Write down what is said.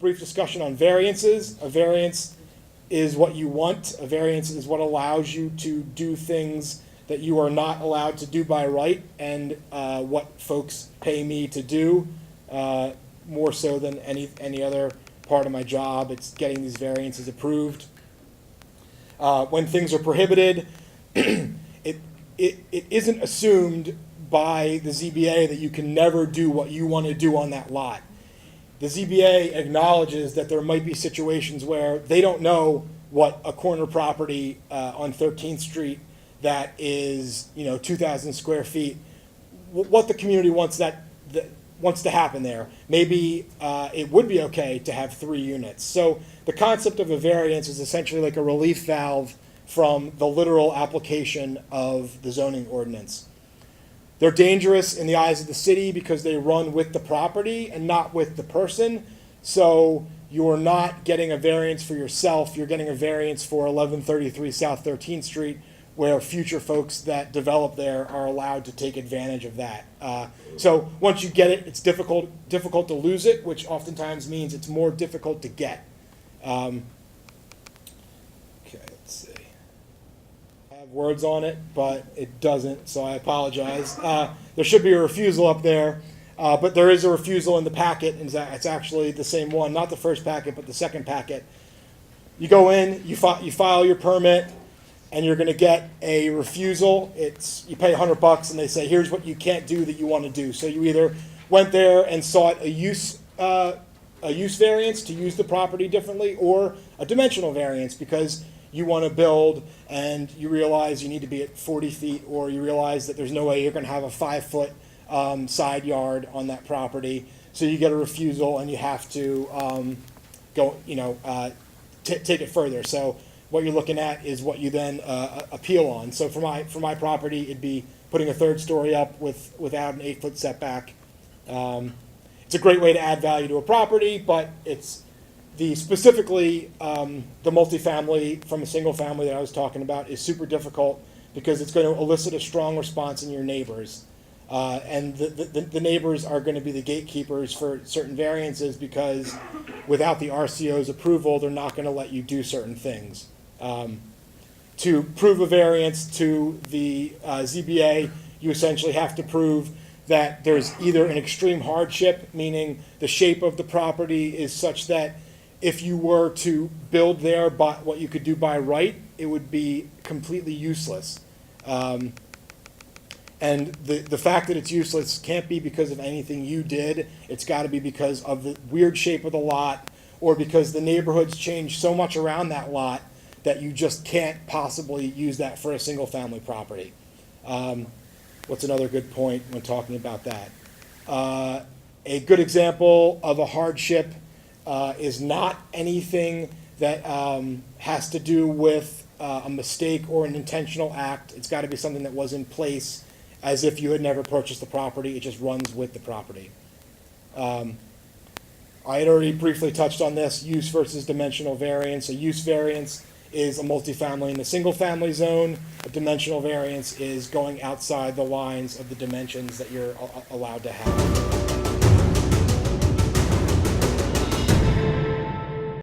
brief discussion on variances. A variance is what you want. A variance is what allows you to do things that you are not allowed to do by right, and what folks pay me to do, more so than any other part of my job. It's getting these variances approved. When things are prohibited, it isn't assumed by the ZBA that you can never do what you want to do on that lot. The ZBA acknowledges that there might be situations where they don't know what a corner property on 13th Street that is, 2,000 square feet, what the community wants wants to happen there. Maybe it would be okay to have 3 units. So the concept of a variance is essentially like a relief valve from the literal application of the zoning ordinance. They're dangerous in the eyes of the city because they run with the property and not with the person. So you're not getting a variance for yourself, you're getting a variance for 1133 South 13th Street, where future folks that develop there are allowed to take advantage of that. So once you get it, it's difficult to lose it, which oftentimes means it's more difficult to get. Okay, let's see. I have words on it, but it doesn't, so I apologize. There should be a refusal up there, but there is a refusal in the packet, and it's actually the same one, not the first packet, but the second packet. You go in, you file your permit, and you're going to get a refusal. You pay $100 and they say, here's what you can't do that you want to do. So you either went there and sought a use variance to use the property differently, or a dimensional variance because you want to build and you realize you need to be at 40 feet, or you realize that there's no way you're going to have a 5-foot side yard on that property. So you get a refusal and you have to take it further. So what you're looking at is what you then appeal on. So for my property, it'd be putting a 3rd story up without an 8-foot setback. It's a great way to add value to a property, but it's specifically the multifamily from a single family that I was talking about is super difficult because it's going to elicit a strong response in your neighbors. And the neighbors are going to be the gatekeepers for certain variances because without the RCO's approval, they're not going to let you do certain things. To prove a variance to the ZBA, you essentially have to prove that there's either an extreme hardship, meaning the shape of the property is such that if you were to build there by what you could do by right, it would be completely useless. And the fact that it's useless can't be because of anything you did. It's got to be because of the weird shape of the lot, or because the neighborhood's changed so much around that lot that you just can't possibly use that for a single family property. What's another good point when talking about that? A good example of a hardship is not anything that has to do with a mistake or an intentional act. It's got to be something that was in place as if you had never purchased the property. It just runs with the property. I had already briefly touched on this, use versus dimensional variance. A use variance is a multifamily in the single family zone. A dimensional variance is going outside the lines of the dimensions that you're allowed to have.